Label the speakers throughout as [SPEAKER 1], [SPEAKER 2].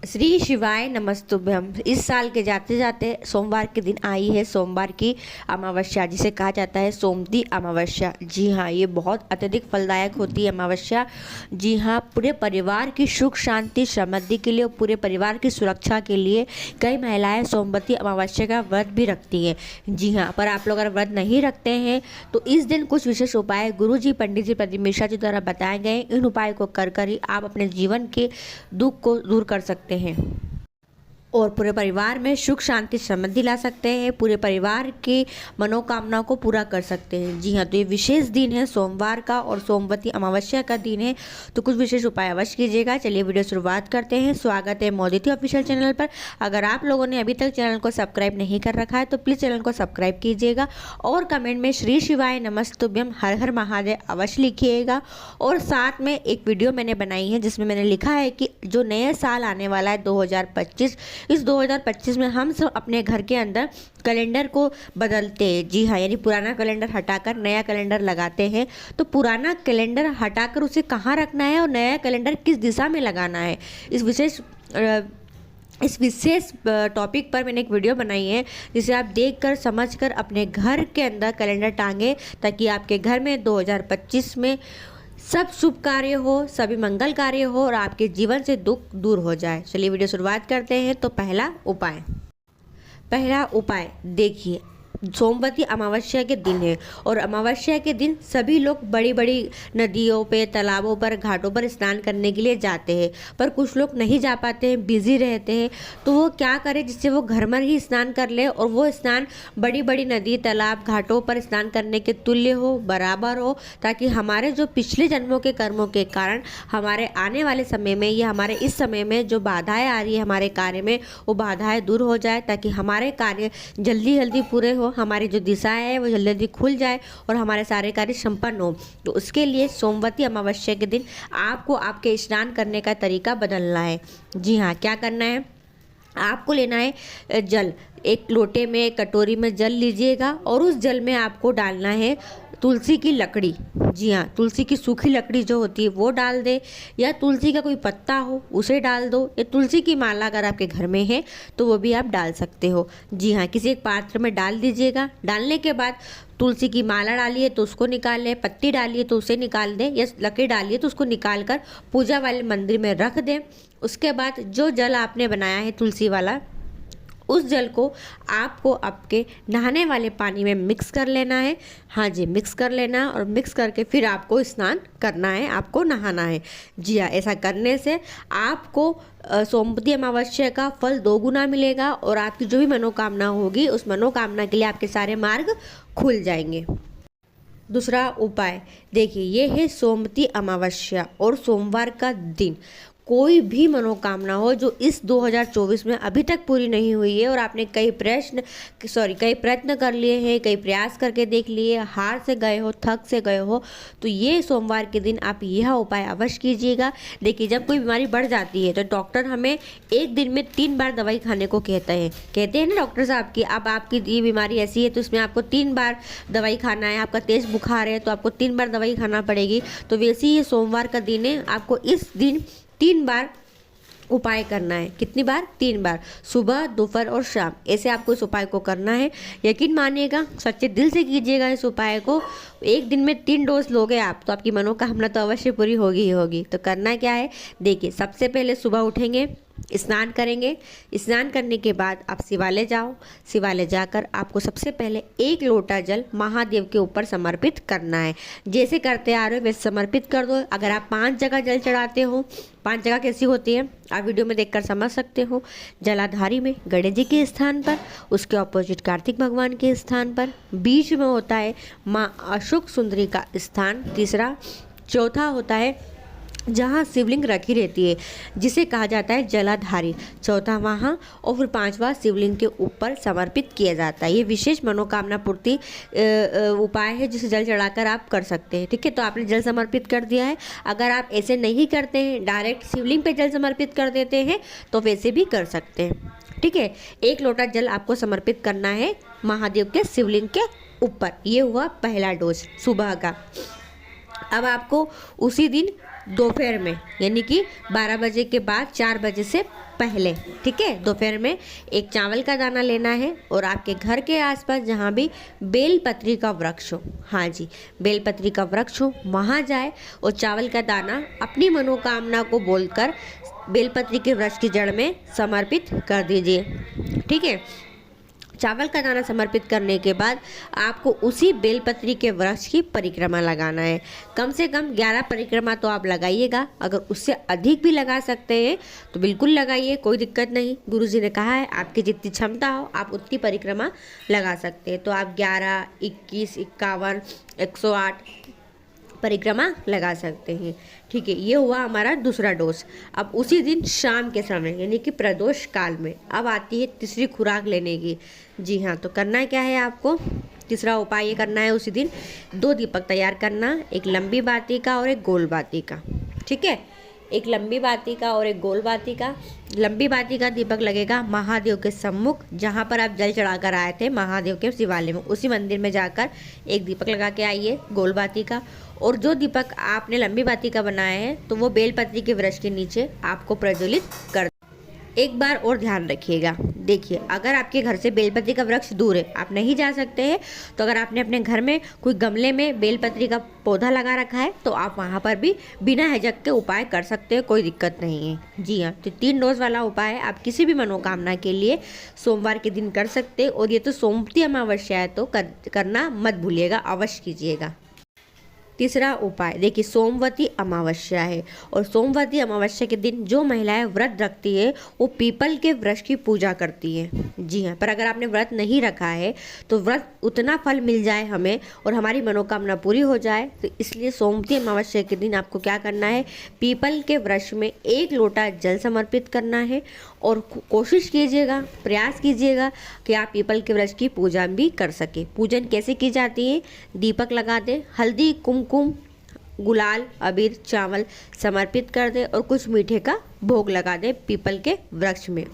[SPEAKER 1] श्री शिवाय नमस्तुभ्यम। इस साल के जाते जाते सोमवार के दिन आई है सोमवार की अमावस्या, जिसे कहा जाता है सोमती अमावस्या। जी हाँ, ये बहुत अत्यधिक फलदायक होती है अमावस्या। जी हाँ, पूरे परिवार की सुख शांति समृद्धि के लिए, पूरे परिवार की सुरक्षा के लिए कई महिलाएं सोमवती अमावस्या का व्रत भी रखती हैं। जी हाँ, पर आप लोग अगर व्रत नहीं रखते हैं तो इस दिन कुछ विशेष उपाय गुरु जी, पंडित जी, प्रदीप मिश्रा जी द्वारा बताए गए इन उपाय को कर ही आप अपने जीवन के दुख को दूर कर सकते हैं और पूरे परिवार में सुख शांति समृद्धि ला सकते हैं, पूरे परिवार की मनोकामनाओं को पूरा कर सकते हैं। जी हाँ, तो ये विशेष दिन है सोमवार का और सोमवती अमावस्या का दिन है, तो कुछ विशेष उपाय अवश्य कीजिएगा। चलिए वीडियो शुरुआत करते हैं। स्वागत है मोदिती ऑफिशियल चैनल पर। अगर आप लोगों ने अभी तक चैनल को सब्सक्राइब नहीं कर रखा है तो प्लीज़ चैनल को सब्सक्राइब कीजिएगा और कमेंट में श्री शिवाय नमस्तुभ्यम हर हर महादेव अवश्य लिखिएगा। और साथ में एक वीडियो मैंने बनाई है जिसमें मैंने लिखा है कि जो नया साल आने वाला है 2025, इस 2025 में हम सब अपने घर के अंदर कैलेंडर को बदलते हैं। जी हाँ, यानी पुराना कैलेंडर हटाकर नया कैलेंडर लगाते हैं। तो पुराना कैलेंडर हटाकर उसे कहाँ रखना है और नया कैलेंडर किस दिशा में लगाना है, इस विशेष टॉपिक पर मैंने एक वीडियो बनाई है जिसे आप देखकर समझकर अपने घर के अंदर कैलेंडर टांगे, ताकि आपके घर में 2025 में सब शुभ कार्य हो, सभी मंगल कार्य हो और आपके जीवन से दुख दूर हो जाए। चलिए वीडियो शुरुआत करते हैं। तो पहला उपाय देखिए, सोमवती अमावस्या के दिन है और अमावस्या के दिन सभी लोग बड़ी बड़ी नदियों पे, तालाबों पर, घाटों पर स्नान करने के लिए जाते हैं, पर कुछ लोग नहीं जा पाते हैं, बिजी रहते हैं। तो वो क्या करें जिससे वो घर में ही स्नान कर ले और वो स्नान बड़ी बड़ी नदी, तालाब, घाटों पर स्नान करने के तुल्य हो, बराबर हो, ताकि हमारे जो पिछले जन्मों के कर्मों के कारण हमारे आने वाले समय में या हमारे इस समय में जो बाधाएं आ रही है हमारे कार्य में, वो बाधाएं दूर हो जाए, ताकि हमारे कार्य जल्दी जल्दी पूरे हो, हमारी जो दिशा है वो जल्दी जल्दी खुल जाए और हमारे सारे कार्य संपन्न हो। तो उसके लिए सोमवती अमावस्या के दिन आपको आपके स्नान करने का तरीका बदलना है। जी हाँ, क्या करना है, आपको लेना है जल। एक लोटे में, कटोरी में जल लीजिएगा और उस जल में आपको डालना है तुलसी की लकड़ी। जी हाँ, तुलसी की सूखी लकड़ी जो होती है वो डाल दे, या तुलसी का कोई पत्ता हो उसे डाल दो, या तुलसी की माला अगर आपके घर में है तो वो भी आप डाल सकते हो। जी हाँ, किसी एक पात्र में डाल दीजिएगा। डालने के बाद तुलसी की माला डालिए तो उसको निकाल लें, पत्ती डालिए तो उसे निकाल दें, या लकड़ी डालिए तो उसको निकाल कर पूजा वाले मंदिर में रख दें। उसके बाद जो जल आपने बनाया है तुलसी वाला, उस जल को आपको आपके नहाने वाले पानी में मिक्स कर लेना है। हाँ जी, मिक्स कर लेना है और मिक्स करके फिर आपको स्नान करना है, आपको नहाना है। जी हाँ, ऐसा करने से आपको सोमवती अमावस्या का फल 2 गुना मिलेगा और आपकी जो भी मनोकामना होगी उस मनोकामना के लिए आपके सारे मार्ग खुल जाएंगे। दूसरा उपाय देखिए, ये है सोमवती अमावस्या और सोमवार का दिन। कोई भी मनोकामना हो जो इस 2024 में अभी तक पूरी नहीं हुई है और आपने कई प्रयत्न कर लिए हैं, कई प्रयास करके देख लिए, हार से गए हो, थक से गए हो, तो ये सोमवार के दिन आप यह उपाय अवश्य कीजिएगा। देखिए, जब कोई बीमारी बढ़ जाती है तो डॉक्टर हमें एक दिन में 3 बार दवाई खाने को कहते हैं ना डॉक्टर साहब कि अब आपकी ये बीमारी ऐसी है तो इसमें आपको 3 बार दवाई खाना है। आपका तेज बुखार है तो आपको 3 बार दवाई खाना पड़ेगी। तो वैसे ही ये सोमवार का दिन है, आपको इस दिन 3 बार उपाय करना है। कितनी बार? 3 बार, सुबह, दोपहर और शाम। ऐसे आपको इस उपाय को करना है। यकीन मानिएगा, सच्चे दिल से कीजिएगा इस उपाय को। एक दिन में 3 डोज लोगे आप तो आपकी मनोकामना तो अवश्य पूरी होगी ही होगी। तो करना क्या है, देखिए, सबसे पहले सुबह उठेंगे, स्नान करेंगे। स्नान करने के बाद आप शिवालय जाओ। शिवालय जाकर आपको सबसे पहले 1 लोटा जल महादेव के ऊपर समर्पित करना है। जैसे करते आ रहे हो वैसे समर्पित कर दो। अगर आप 5 जगह जल चढ़ाते हो, 5 जगह कैसी होती है आप वीडियो में देखकर समझ सकते हो। जलाधारी में गणेश जी के स्थान पर, उसके ऑपोजिट कार्तिक भगवान के स्थान पर, बीच में होता है माँ अशोक सुंदरी का स्थान, तीसरा, चौथा होता है जहाँ शिवलिंग रखी रहती है जिसे कहा जाता है जलाधारी, चौथा वहाँ, और फिर 5वां शिवलिंग के ऊपर समर्पित किया जाता है। ये विशेष मनोकामना पूर्ति उपाय है जिसे जल चढ़ाकर आप कर सकते हैं। ठीक है, तो आपने जल समर्पित कर दिया है। अगर आप ऐसे नहीं करते हैं, डायरेक्ट शिवलिंग पे जल समर्पित कर देते हैं तो वैसे भी कर सकते हैं। ठीक है, 1 लोटा जल आपको समर्पित करना है महादेव के शिवलिंग के ऊपर। ये हुआ पहला डोज सुबह का। अब आपको उसी दिन दोपहर में, यानी कि 12 बजे के बाद 4 बजे से पहले, ठीक है। दोपहर में एक चावल का दाना लेना है और आपके घर के आसपास जहाँ भी बेलपत्री का वृक्ष हो, हाँ जी, बेलपत्री का वृक्ष हो, वहाँ जाए और चावल का दाना अपनी मनोकामना को बोलकर बेलपत्री के वृक्ष की जड़ में समर्पित कर दीजिए, ठीक है। चावल का दाना समर्पित करने के बाद आपको उसी बेलपत्री के वृक्ष की परिक्रमा लगाना है। कम से कम 11 परिक्रमा तो आप लगाइएगा, अगर उससे अधिक भी लगा सकते हैं तो बिल्कुल लगाइए, कोई दिक्कत नहीं। गुरुजी ने कहा है आपकी जितनी क्षमता हो आप उतनी परिक्रमा लगा सकते हैं। तो आप 11, 21, 51, 108 परिक्रमा लगा सकते हैं, ठीक है। ये हुआ हमारा दूसरा डोज। अब उसी दिन शाम के समय यानी कि प्रदोष काल में अब आती है तीसरी खुराक लेने की। जी हाँ, तो करना क्या है आपको, तीसरा उपाय ये करना है उसी दिन 2 दीपक तैयार करना, एक लंबी बाती का और एक गोल बाती का, ठीक है। एक लंबी बाती का और एक गोल बाती का। लंबी बाती का दीपक लगेगा महादेव के सम्मुख, जहाँ पर आप जल चढ़ाकर आए थे महादेव के शिवालय में, उसी मंदिर में जाकर एक दीपक लगा के आइए गोल बाती का। और जो दीपक आपने लंबी बाती का बनाया है तो वो बेलपत्री के वृक्ष के नीचे आपको प्रज्वलित कर। एक बार और ध्यान रखिएगा, देखिए अगर आपके घर से बेलपत्री का वृक्ष दूर है, आप नहीं जा सकते हैं, तो अगर आपने अपने घर में कोई गमले में बेलपत्री का पौधा लगा रखा है तो आप वहाँ पर भी बिना हिचक के उपाय कर सकते हैं, कोई दिक्कत नहीं है। जी हाँ, तो 3 डोज वाला उपाय आप किसी भी मनोकामना के लिए सोमवार के दिन कर सकते हैं। और ये तो सोमवती अमावस्या है तो करना मत भूलिएगा, अवश्य कीजिएगा। तीसरा उपाय देखिए, सोमवती अमावस्या है और सोमवती अमावस्या के दिन जो महिलाएं व्रत रखती है वो पीपल के वृक्ष की पूजा करती है। जी हाँ, पर अगर आपने व्रत नहीं रखा है तो व्रत उतना फल मिल जाए हमें और हमारी मनोकामना पूरी हो जाए, तो इसलिए सोमवती अमावस्या के दिन आपको क्या करना है, पीपल के वृक्ष में 1 लोटा जल समर्पित करना है। और कोशिश कीजिएगा, प्रयास कीजिएगा कि आप पीपल के वृक्ष की पूजा भी कर सके। पूजन कैसे की जाती है, दीपक लगा दे, हल्दी, कुमकुम, गुलाल, अबीर, चावल समर्पित कर दे और कुछ मीठे का भोग लगा दे पीपल के वृक्ष में।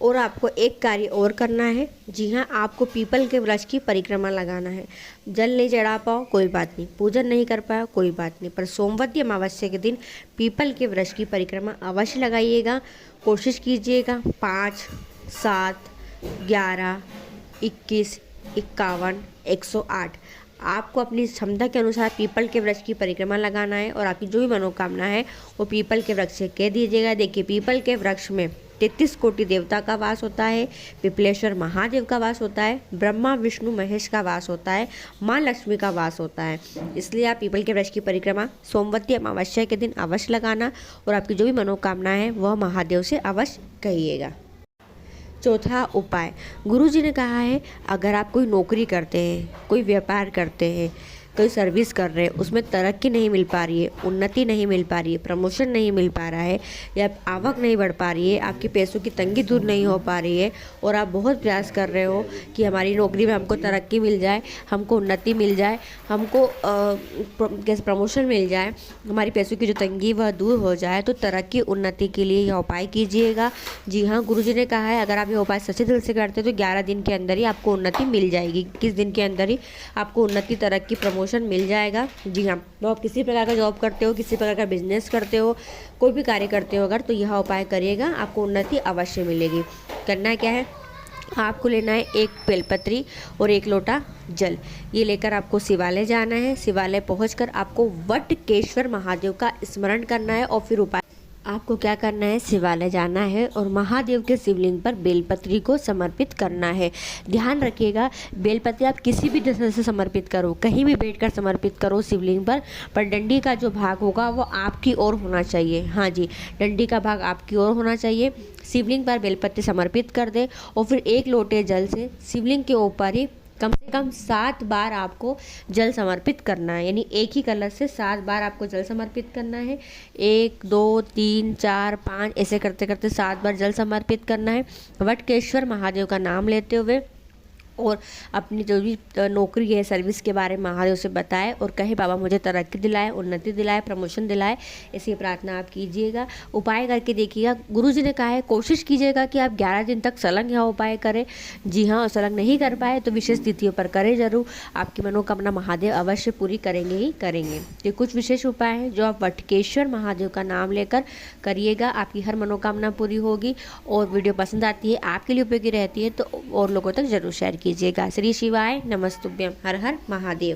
[SPEAKER 1] और आपको एक कार्य और करना है, जी हाँ, आपको पीपल के वृक्ष की परिक्रमा लगाना है। जल नहीं चढ़ा पाओ कोई बात नहीं, पूजन नहीं कर पाओ कोई बात नहीं, पर सोमवती अमावस्या के दिन पीपल के वृक्ष की परिक्रमा अवश्य लगाइएगा। कोशिश कीजिएगा 5, 7, 11, 21, 51, 108 आपको अपनी क्षमता के अनुसार पीपल के वृक्ष की परिक्रमा लगाना है और आपकी जो भी मनोकामना है वो पीपल के वृक्ष से कह दीजिएगा। देखिए, पीपल के वृक्ष में 33 कोटि देवता का वास होता है, पिपलेश्वर महादेव का वास होता है, ब्रह्मा विष्णु महेश का वास होता है, माँ लक्ष्मी का वास होता है। इसलिए आप पीपल के वृक्ष की परिक्रमा सोमवती अमावस्या के दिन अवश्य लगाना और आपकी जो भी मनोकामना है वह महादेव से अवश्य कहिएगा। चौथा उपाय, गुरुजी ने कहा है अगर आप कोई नौकरी करते हैं, कोई व्यापार करते हैं, कोई सर्विस कर रहे हैं, उसमें तरक्की नहीं मिल पा रही है, उन्नति नहीं मिल पा रही है, प्रमोशन नहीं मिल पा रहा है या आवक नहीं बढ़ पा रही है, आपकी पैसों की तंगी दूर नहीं हो पा रही है और आप बहुत प्रयास कर रहे हो कि हमारी नौकरी में हमको तरक्की मिल जाए, हमको उन्नति मिल जाए, हमको प्रमोशन मिल जाए, हमारी पैसों की जो तंगी वह दूर हो जाए, तो तरक्की उन्नति के लिए यह उपाय कीजिएगा। जी हाँ, गुरुजी ने कहा है अगर आप ये उपाय सच्चे दिल से करते हो तो 11 दिन के अंदर ही आपको उन्नति मिल जाएगी। किस दिन के अंदर ही आपको उन्नति, तरक्की, प्रमोशन मिल जाएगा। जी हाँ, तो आप किसी प्रकार का जॉब करते हो, किसी प्रकार का बिजनेस करते हो, कोई भी कार्य करते हो अगर, तो यह उपाय करिएगा, आपको उन्नति अवश्य मिलेगी। करना क्या है, आपको लेना है 1 बेलपत्री और 1 लोटा जल। ये लेकर आपको शिवालय जाना है। शिवालय पहुंचकर आपको वटकेश्वर महादेव का स्मरण करना है और फिर उपाय आपको क्या करना है, शिवालय जाना है और महादेव के शिवलिंग पर बेलपत्री को समर्पित करना है। ध्यान रखिएगा, बेलपत्री आप किसी भी तरह से समर्पित करो, कहीं भी बैठकर समर्पित करो शिवलिंग पर डंडी का जो भाग होगा वो आपकी ओर होना चाहिए। हाँ जी, डंडी का भाग आपकी ओर होना चाहिए। शिवलिंग पर बेलपत्री समर्पित कर दे और फिर 1 लोटे जल से शिवलिंग के ऊपर ही कम से कम 7 बार आपको जल समर्पित करना है, यानी एक ही कलश से 7 बार आपको जल समर्पित करना है। 1, 2, 3, 4, 5 ऐसे करते करते 7 बार जल समर्पित करना है। वटकेश्वर महादेव का नाम लेते हुए और अपनी जो भी नौकरी है, सर्विस के बारे में महादेव से बताए और कहे बाबा मुझे तरक्की दिलाए, उन्नति दिलाए, प्रमोशन दिलाए। ऐसी प्रार्थना आप कीजिएगा, उपाय करके देखिएगा। गुरुजी ने कहा है कोशिश कीजिएगा कि आप 11 दिन तक संलग्न यह उपाय करें। जी हाँ, और संलग्न नहीं कर पाए तो विशेष तिथियों पर करें जरूर। आपकी मनोकामना महादेव अवश्य पूरी करेंगे ही करेंगे। ये कुछ विशेष उपाय हैं जो आप वटकेश्वर महादेव का नाम लेकर करिएगा, आपकी हर मनोकामना पूरी होगी। और वीडियो पसंद आती है, आपके लिए उपयोगी रहती है तो और लोगों तक जरूर शेयर कीजिएगा। श्री शिवाय नमस्तुभ्यम। हर हर महादेव।